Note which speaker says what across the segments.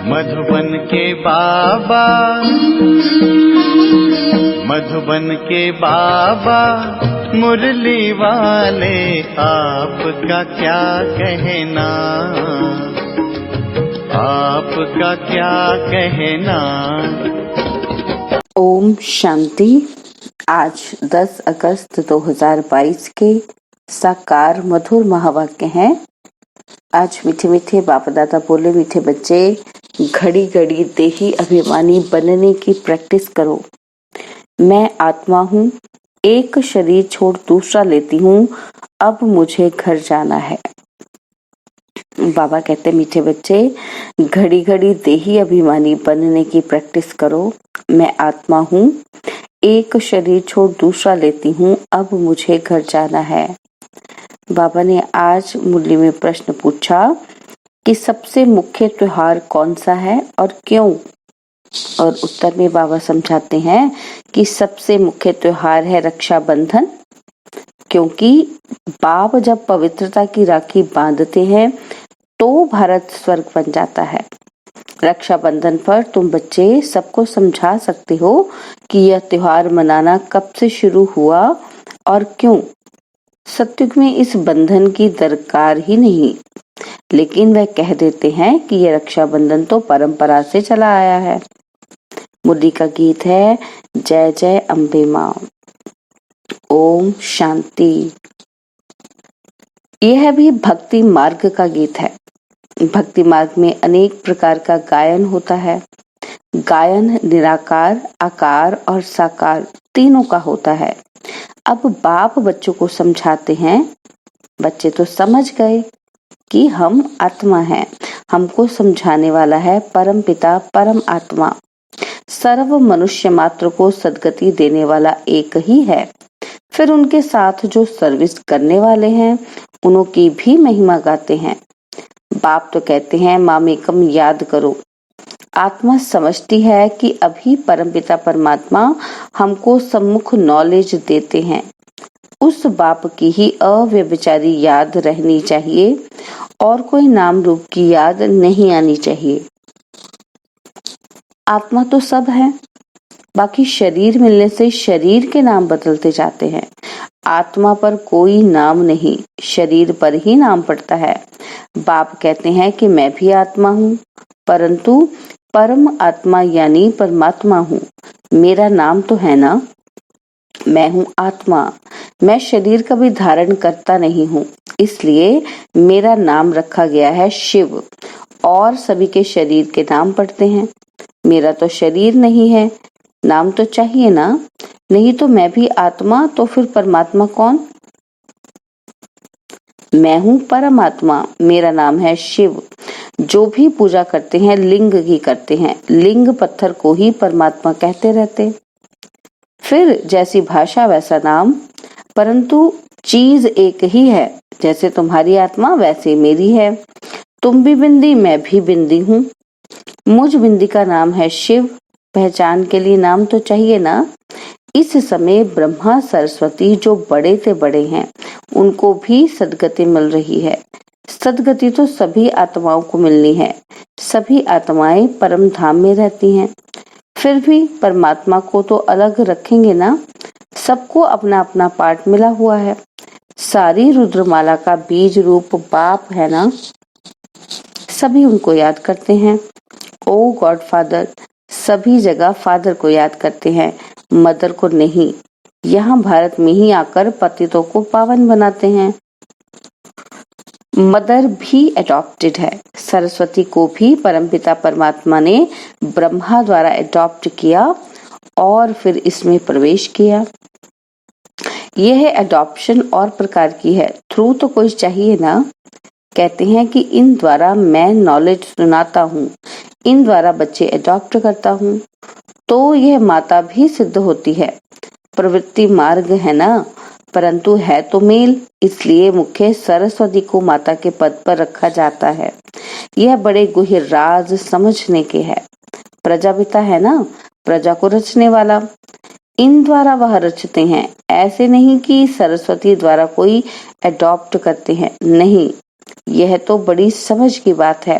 Speaker 1: मधुबन के बाबा, मधुबन के बाबा मुरली वाले, आपका क्या कहना, आपका क्या कहना।
Speaker 2: ओम शांति। आज 10 अगस्त 2022 के साकार मधुर महावाक्य हैं। आज मीठे मीठे बाप दादा बोले, मीठे बच्चे घड़ी घड़ी देही अभिमानी बनने की प्रैक्टिस करो। मैं आत्मा हूँ, एक शरीर छोड़ दूसरा लेती हूँ, अब मुझे घर जाना है। बाबा कहते, मीठे बच्चे घड़ी घड़ी देही अभिमानी बनने की प्रैक्टिस करो। मैं आत्मा हूँ, एक शरीर छोड़ दूसरा लेती हूँ, अब मुझे घर जाना है। बाबा ने आज मुरली में प्रश्न पूछा कि सबसे मुख्य त्योहार कौन सा है और क्यों। और उत्तर में बाबा समझाते हैं कि सबसे मुख्य त्योहार है रक्षाबंधन, क्योंकि बाप जब पवित्रता की राखी बांधते हैं तो भारत स्वर्ग बन जाता है। रक्षाबंधन पर तुम बच्चे सबको समझा सकते हो कि यह त्योहार मनाना कब से शुरू हुआ और क्यों। सत्युग में इस बंधन की दरकार ही नहीं, लेकिन वह कह देते हैं कि यह रक्षाबंधन तो परंपरा से चला आया है। मुरली का गीत है जय जय अम्बे माँ। ओम शांति। यह भी भक्ति मार्ग का गीत है। भक्ति मार्ग में अनेक प्रकार का गायन होता है। गायन निराकार, आकार और साकार तीनों का होता है। अब बाप बच्चों को समझाते हैं। बच्चे तो समझ गए कि हम आत्मा हैं। हमको समझाने वाला है परम पिता, परम आत्मा। सर्व मनुष्य मात्र को सद्गति देने वाला एक ही है। फिर उनके साथ जो सर्विस करने वाले हैं उनकी भी महिमा गाते हैं। बाप तो कहते हैं मामेकम याद करो। आत्मा समझती है कि अभी परमपिता परमात्मा हमको सम्मुख नॉलेज देते हैं। उस बाप की ही अव्यभिचारी याद रहनी चाहिए और कोई नाम रूप की याद नहीं आनी चाहिए। आत्मा तो सब है, बाकी शरीर मिलने से शरीर के नाम बदलते जाते हैं। आत्मा पर कोई नाम नहीं, शरीर पर ही नाम पड़ता है। बाप कहते हैं कि मैं भी आत्मा हूँ, परंतु परम आत्मा यानी परमात्मा हूँ। मेरा नाम तो है ना, मैं हूँ आत्मा। मैं शरीर कभी धारण करता नहीं हूँ, इसलिए मेरा नाम रखा गया है शिव। और सभी के शरीर के नाम पड़ते हैं। मेरा तो शरीर नहीं है, नाम तो चाहिए ना। नहीं तो मैं भी आत्मा, तो फिर परमात्मा कौन? मैं हूँ परमात्मा, मेरा नाम है शिव। जो भी पूजा करते हैं लिंग की करते हैं, लिंग पत्थर को ही परमात्मा कहते रहते। फिर जैसी भाषा वैसा नाम, परंतु चीज एक ही है। जैसे तुम्हारी आत्मा वैसे मेरी है। तुम भी बिंदी, मैं भी बिंदी हूँ। मुझ बिंदी का नाम है शिव। पहचान के लिए नाम तो चाहिए ना। इस समय ब्रह्मा सरस्वती जो बड़े से बड़े हैं उनको भी सद्गति मिल रही है। सद्गति तो सभी आत्माओं को मिलनी है। सभी आत्माएं परम धाम में रहती हैं। फिर भी परमात्मा को तो अलग रखेंगे ना। सबको अपना अपना पार्ट मिला हुआ है। सारी रुद्रमाला का बीज रूप बाप है ना। सभी उनको याद करते हैं। ओ गॉड फादर, सभी जगह फादर को याद करते हैं, मदर को नहीं। यहाँ भारत में ही आकर पतितों को पावन बनाते हैं। मदर भी अडॉप्टेड है। सरस्वती को भी परमपिता परमात्मा ने ब्रह्मा द्वारा अडॉप्ट किया और फिर इसमें प्रवेश किया। यह अडॉप्शन और प्रकार की है। थ्रू तो कोई चाहिए ना। कहते हैं कि इन द्वारा मैं नॉलेज सुनाता हूँ, इन द्वारा बच्चे अडॉप्ट करता हूँ, तो यह माता भी सिद्ध होती है। प्रवृत्ति मार्ग है ना, परंतु है तो मेल, इसलिए मुख्य सरस्वती को माता के पद पर रखा जाता है। यह बड़े गुह्य राज समझने के है। प्रजापिता है ना, प्रजा को रचने वाला। इन द्वारा वह रचते हैं। ऐसे नहीं कि सरस्वती द्वारा कोई अडॉप्ट करते हैं, नहीं। यह तो बड़ी समझ की बात है।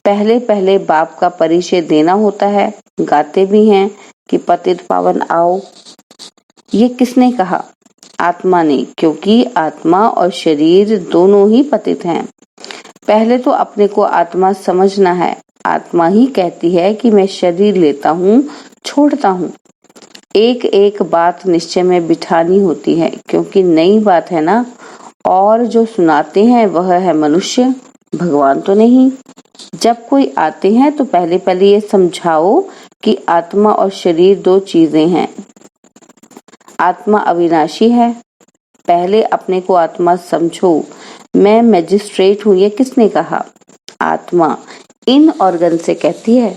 Speaker 2: पहले पहले बाप का परिचय देना होता है। गाते भी हैं कि पतित पावन आओ। ये किसने कहा? आत्मा ने, क्योंकि आत्मा और शरीर दोनों ही पतित हैं। पहले तो अपने को आत्मा समझना है। आत्मा ही कहती है कि मैं शरीर लेता हूँ, छोड़ता हूँ। एक एक बात निश्चय में बिठानी होती है, क्योंकि नई बात है ना। और जो सुनाते हैं वह है मनुष्य, भगवान तो नहीं। जब कोई आते हैं तो पहले पहले ये समझाओ कि आत्मा और शरीर दो चीजें हैं। आत्मा अविनाशी है। पहले अपने को आत्मा समझो। मैं मैजिस्ट्रेट हूँ, ये किसने कहा? आत्मा इन ऑर्गन से कहती है।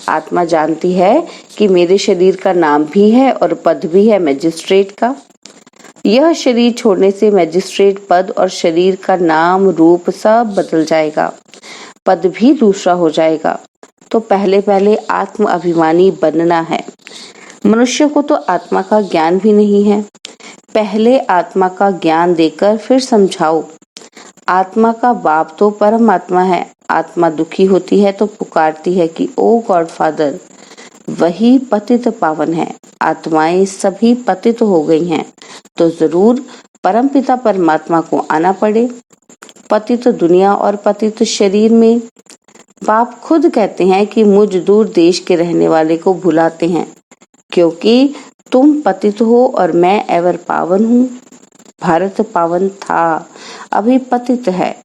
Speaker 2: आत्मा जानती है कि मेरे शरीर का नाम भी है और पद भी है मैजिस्ट्रेट का। यह शरीर छोड़ने से मैजिस्ट्रेट पद और शरीर का नाम रूप सब बदल जाएगा, पद भी दूसरा हो जाएगा। तो पहले पहले आत्म अभिमानी बनना है। मनुष्य को तो आत्मा का ज्ञान भी नहीं है। पहले आत्मा का ज्ञान देकर फिर समझाओ। आत्मा का बाप तो परमात्मा है। आत्मा दुखी होती है तो पुकारती है कि ओ गॉड फादर। वही पतित पावन है। आत्माएं सभी पतित हो गई हैं, तो जरूर परमपिता परमात्मा को आना पड़े। पतित दुनिया और पतित शरीर में बाप खुद कहते हैं कि मुझ दूर देश के रहने वाले को भुलाते हैं, क्योंकि तुम पतित हो और मैं एवर पावन हूँ। भारत पावन था, अभी पतित है।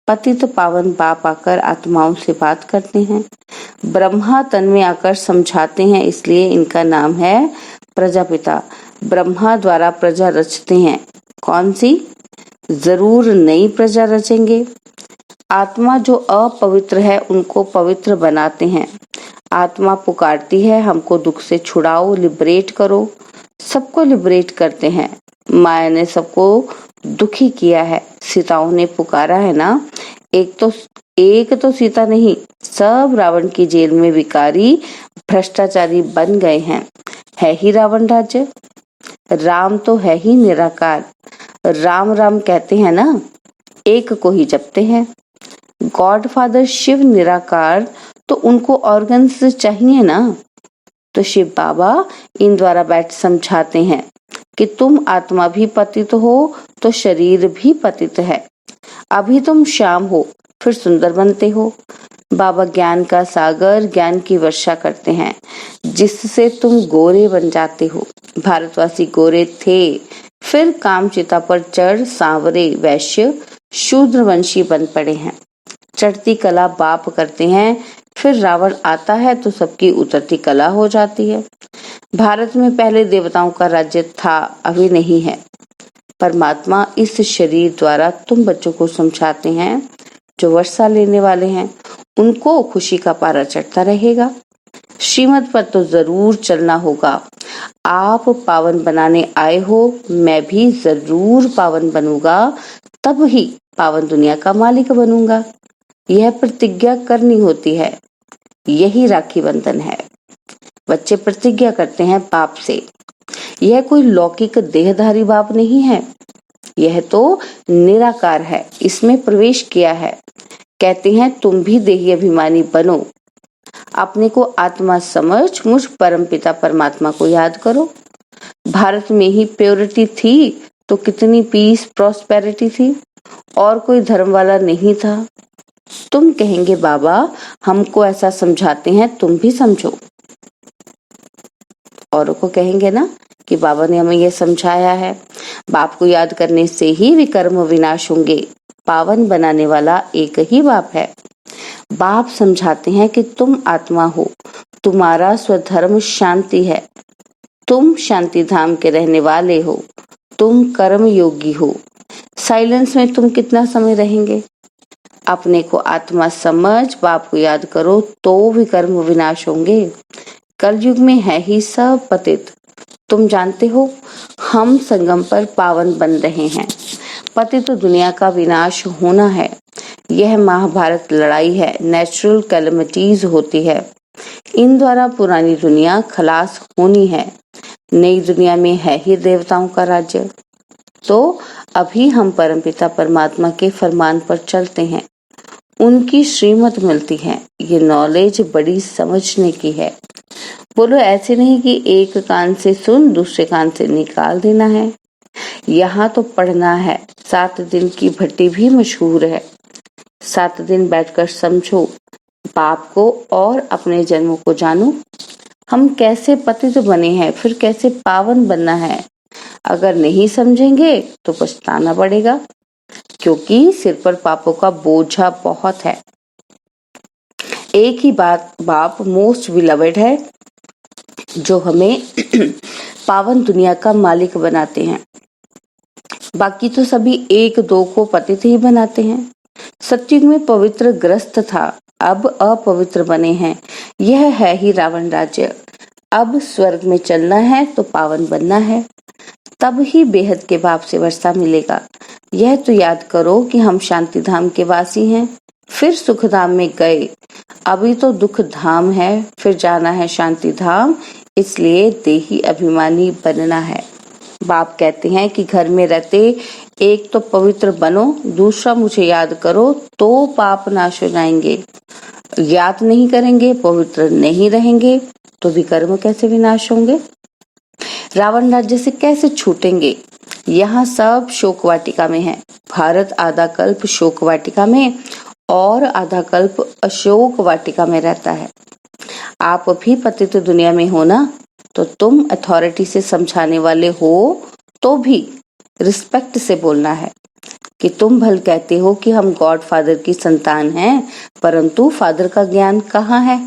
Speaker 2: पतित पावन बाप आकर आत्माओं से बात करते हैं। ब्रह्मा तन में आकर समझाते हैं, इसलिए इनका नाम है प्रजापिता। ब्रह्मा द्वारा प्रजा रचते हैं। कौन सी? जरूर नई प्रजा रचेंगे। आत्मा जो अपवित्र है उनको पवित्र बनाते हैं। आत्मा पुकारती है हमको दुख से छुड़ाओ, लिबरेट करो। सबको लिबरेट करते हैं। माया ने सबको दुखी किया है। सीताओं ने पुकारा है ना। एक तो सीता नहीं, सब रावण की जेल में विकारी भ्रष्टाचारी बन गए हैं। है ही रावण राज्य। राम तो है ही निराकार। राम राम कहते हैं ना, एक को ही जपते हैं। गॉड फादर शिव निराकार, तो उनको ऑर्गन्स चाहिए ना। तो शिव बाबा इन द्वारा बैठ समझाते हैं कि तुम आत्मा भी पतित हो तो शरीर भी पतित है। अभी तुम श्याम हो, फिर सुंदर बनते हो। बाबा ज्ञान का सागर, ज्ञान की वर्षा करते हैं, जिससे तुम गोरे बन जाते हो। भारतवासी गोरे थे, फिर कामचिता पर चढ़ सांवरे वैश्य शूद्रवंशी बन पड़े हैं। चढ़ती कला बाप करते हैं, फिर रावण आता है तो सबकी उतरती कला हो जाती है। भारत में पहले देवताओं का राज्य था, अभी नहीं है। परमात्मा इस शरीर द्वारा तुम बच्चों को समझाते हैं। जो वर्षा लेने वाले हैं उनको खुशी का पारा चढ़ता रहेगा। श्रीमत पर तो जरूर चलना होगा। आप पावन बनाने आए हो, मैं भी जरूर पावन बनूंगा, तब ही पावन दुनिया का मालिक बनूंगा। यह प्रतिज्ञा करनी होती है। यही राखी बंधन है। बच्चे प्रतिज्ञा करते हैं बाप से। यह कोई लौकिक देहधारी बाप नहीं है, यह तो निराकार है। इसमें प्रवेश किया है। कहते हैं तुम भी देही अभिमानी बनो। अपने को आत्मा समझ मुझ परमपिता परमात्मा को याद करो। भारत में ही प्योरिटी थी तो कितनी पीस प्रॉस्पेरिटी थी। और कोई धर्म वाला नहीं था। तुम कहेंगे बाबा हमको ऐसा समझाते हैं, तुम भी समझो। औरों को कहेंगे ना कि बाबा ने हमें यह समझाया है। बाप को याद करने से ही विकर्म विनाश होंगे। पावन बनाने वाला एक ही बाप है। बाप समझाते हैं कि तुम आत्मा हो, तुम्हारा स्वधर्म शांति है। तुम शांति धाम के रहने वाले हो। तुम कर्म योगी हो। साइलेंस में तुम कितना समय रहेंगे? अपने को आत्मा समझ बाप को याद करो तो विकर्म विनाश होंगे। कलयुग में है ही सब पतित। तुम जानते हो हम संगम पर पावन बन रहे हैं। पतित दुनिया का विनाश होना है। यह महाभारत लड़ाई है। नेचुरल कैलेमिटीज होती है। इन द्वारा पुरानी दुनिया खलास होनी है। नई दुनिया में है ही देवताओं का राज्य। तो अभी हम परमपिता परमात्मा के फरमान पर चलते हैं। उनकी श्रीमत मिलती है। ये नॉलेज बड़ी समझने की है। बोलो ऐसे नहीं कि एक कान से सुन दूसरे कान से निकाल देना है। यहाँ तो पढ़ना है। 7 दिन की भट्टी भी मशहूर है। 7 दिन बैठकर समझो पाप को और अपने जन्मों को जानो। हम कैसे पतित बने हैं, फिर कैसे पावन बनना है। अगर नहीं समझेंगे तो पछताना पड़ेगा, क्योंकि सिर पर पापों का बोझा बहुत है। एक ही बाप मोस्ट बिलवेड है, जो हमें पावन दुनिया का मालिक बनाते हैं। बाकी तो सभी एक दो को पतित ही बनाते हैं। सतयुग में पवित्र ग्रस्त था, अब अपवित्र बने हैं। यह है ही रावण राज्य। अब स्वर्ग में चलना है तो पावन बनना है, तब ही बेहद के बाप से वर्षा मिलेगा। यह तो याद करो कि हम शांति धाम के वासी हैं, फिर सुख धाम में गए। अभी तो दुख धाम है, फिर जाना है शांति धाम, इसलिए देही अभिमानी बनना है। बाप कहते हैं कि घर में रहते एक तो पवित्र बनो, दूसरा मुझे याद करो तो पाप नाश हो जाएंगे। याद नहीं करेंगे, पवित्र नहीं रहेंगे तो विकर्म कैसे विनाश होंगे। रावण राज्य से कैसे छूटेंगे। यहाँ सब शोक वाटिका में है। भारत आधा कल्प शोक वाटिका में और आधा कल्प अशोक वाटिका में रहता है। आप भी पतित दुनिया में हो ना, तो तुम अथॉरिटी से समझाने वाले हो तो भी रिस्पेक्ट से बोलना है कि तुम भल कहते हो कि हम गॉड फादर की संतान हैं, परंतु फादर का ज्ञान कहाँ है।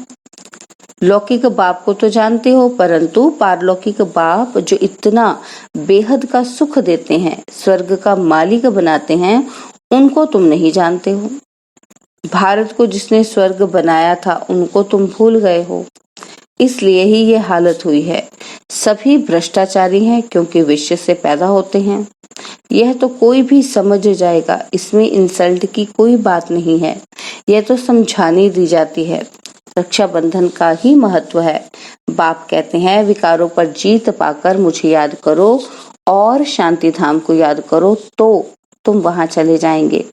Speaker 2: लौकिक बाप को तो जानते हो, परंतु पारलौकिक बाप जो इतना बेहद का सुख देते हैं, स्वर्ग का मालिक बनाते हैं, उनको तुम नहीं जानते हो। भारत को जिसने स्वर्ग बनाया था उनको तुम भूल गए हो, इसलिए ही ये हालत हुई है। सभी भ्रष्टाचारी हैं क्योंकि विश्व से पैदा होते हैं। यह तो कोई भी समझ जाएगा, इसमें इंसल्ट की कोई बात नहीं है। यह तो समझानी दी जाती है। रक्षाबंधन का ही महत्व है। बाप कहते हैं विकारों पर जीत पाकर मुझे याद करो और शांति धाम को याद करो तो तुम वहां चले जाएंगे।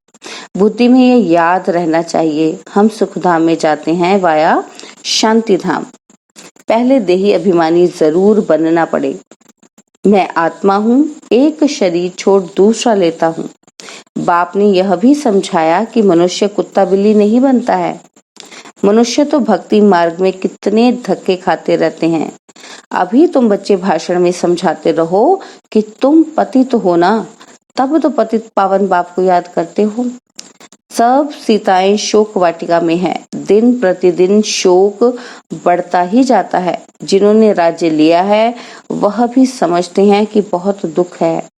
Speaker 2: बुद्धि में ये याद रहना चाहिए, हम सुख धाम में जाते हैं वाया शांति धाम। पहले देही अभिमानी जरूर बनना पड़े। मैं आत्मा हूँ, एक शरीर छोड़ दूसरा लेता हूँ। बाप ने यह भी समझाया कि मनुष्य कुत्ता बिल्ली नहीं बनता है। मनुष्य तो भक्ति मार्ग में कितने धक्के खाते रहते हैं। अभी तुम बच्चे भाषण में समझाते रहो कि तुम पतित हो ना, तब तो पतित पावन बाप को याद करते हो। सब सीताएं शोक वाटिका में है। दिन प्रतिदिन शोक बढ़ता ही जाता है। जिन्होंने राज्य लिया है वह भी समझते हैं कि बहुत दुख है।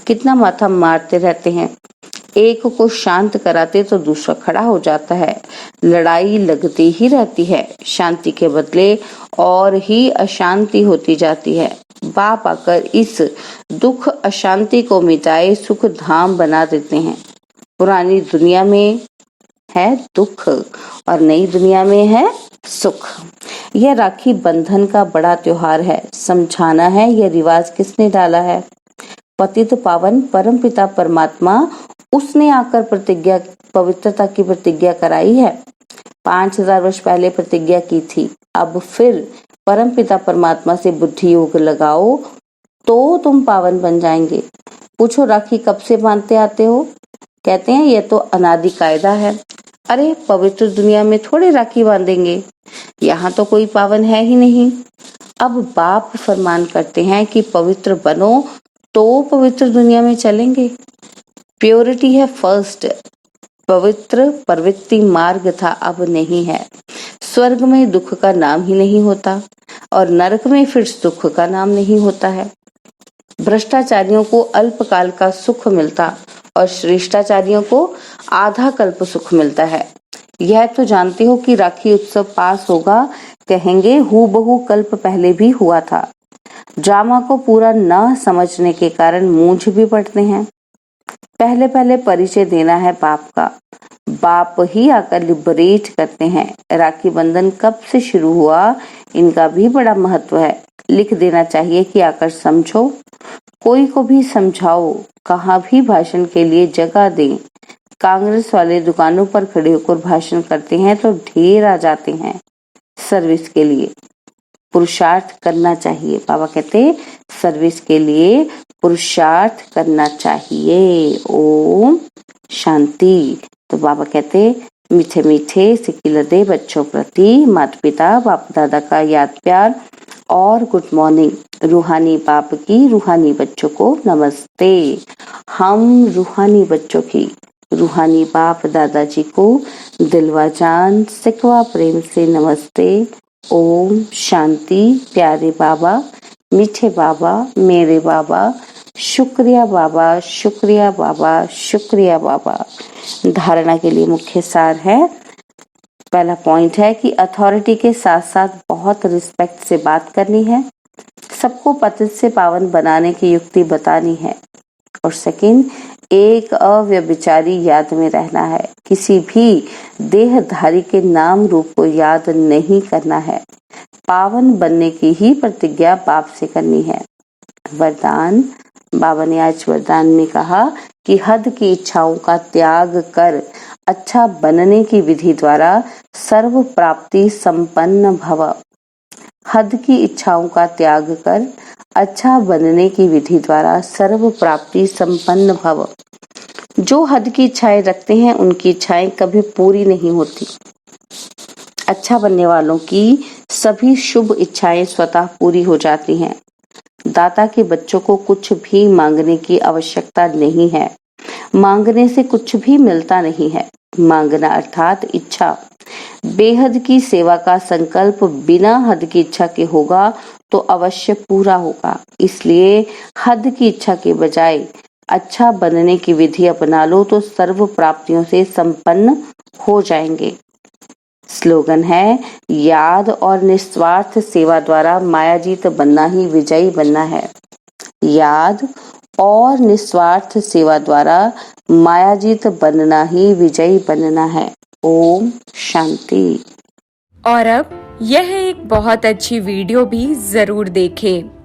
Speaker 2: कितना माथा मारते रहते हैं। एक को शांत कराते तो दूसरा खड़ा हो जाता है। लड़ाई लगती ही रहती है। शांति के बदले और ही अशांति होती जाती है। बाप आकर इस दुख अशांति को मिटाए सुख धाम बना देते हैं। पुरानी दुनिया में है दुख और नई दुनिया में है सुख। यह राखी बंधन का बड़ा त्योहार है। समझाना है यह रिवाज किसने डाला है। पतित पावन परम पिता परमात्मा, उसने आकर प्रतिज्ञा, पवित्रता की प्रतिज्ञा कराई है। 5000 वर्ष पहले प्रतिज्ञा की थी। अब फिर परम पिता परमात्मा से बुद्धि योग लगाओ तो तुम पावन बन जाएंगे। पूछो राखी कब से बांधते आते हो। कहते हैं यह तो अनादि कायदा है। अरे पवित्र दुनिया में थोड़े राखी बांधेंगे, यहाँ तो कोई पावन है ही नहीं। अब बाप फरमान करते हैं कि पवित्र बनो तो पवित्र दुनिया में चलेंगे। प्योरिटी है फर्स्ट। पवित्र प्रवृत्ति मार्ग था, अब नहीं है। स्वर्ग में दुख का नाम ही नहीं होता और नरक में फिर सुख का नाम नहीं होता है। भ्रष्टाचारियों को अल्पकाल का सुख मिलता और श्रेष्ठाचारियों को आधा कल्प सुख मिलता है। यह तो जानते हो कि राखी उत्सव पास होगा, कहेंगे हूबहू कल्प पहले भी हुआ था। ड्रामा को पूरा न समझने के कारण मूंझ भी पड़ते हैं। पहले पहले परिचय देना है बाप का। बाप ही आकर लिबरेट करते हैं। राखी बंधन कब से शुरू हुआ, इनका भी बड़ा महत्व है। लिख देना चाहिए कि आकर समझो। कोई को भी समझाओ, कहाँ भी भाषण के लिए जगह दें। कांग्रेस वाले दुकानों पर खड़े होकर भाषण करते हैं तो ढेर आ जाते हैं सर्विस के लिए। पुरुषार्थ करना चाहिए। बाबा कहते सर्विस के लिए पुरुषार्थ करना चाहिए। ओम शांति। तो बाबा कहते मीठे मीठे सिकिलदे बच्चों प्रति माता पिता बाप दादा का याद प्यार और गुड मॉर्निंग। रूहानी बाप की रूहानी बच्चों को नमस्ते। हम रूहानी बच्चों की रूहानी बाप दादाजी को दिलवा जान सिकवा प्रेम से नमस्ते। ओम शांति। प्यारे बाबा, मीठे बाबा, मेरे बाबा, शुक्रिया बाबा, शुक्रिया बाबा, शुक्रिया बाबा। धारणा के लिए मुख्य सार है। पहला पॉइंट है कि अथॉरिटी के साथ साथ बहुत रिस्पेक्ट से बात करनी है, सबको पतित से पावन बनाने की युक्ति बतानी है। और सेकंड, एक अव्यभिचारी याद में रहना है, किसी भी देहधारी के नाम रूप को याद नहीं करना है, पावन बनने की ही प्रतिज्ञा बाप से करनी है। वरदान, बाबा ने आज वरदान में कहा कि हद की इच्छाओं का त्याग कर अच्छा बनने की विधि द्वारा सर्व प्राप्ति संपन्न भव। हद की इच्छाओं का त्याग कर अच्छा बनने की विधि द्वारा सर्व प्राप्ति संपन्न भव। जो हद की इच्छाएं रखते हैं उनकी इच्छाएं कभी पूरी नहीं होती। अच्छा बनने वालों की सभी शुभ इच्छाएं स्वतः पूरी हो जाती हैं। दाता के बच्चों को कुछ भी मांगने की आवश्यकता नहीं है। मांगने से कुछ भी मिलता नहीं है। मांगना अर्थात इच्छा। बेहद की सेवा का संकल्प बिना हद की इच्छा के होगा तो अवश्य पूरा होगा। इसलिए हद की इच्छा के बजाय अच्छा बनने की विधि अपना लो तो सर्व प्राप्तियों से संपन्न हो जाएंगे। स्लोगन है, याद और निस्वार्थ सेवा द्वारा मायाजीत बनना ही विजयी बनना है। याद और निस्वार्थ सेवा द्वारा मायाजीत बनना ही विजयी बनना है। ओम शांति।
Speaker 3: और अब यह एक बहुत अच्छी वीडियो भी जरूर देखें।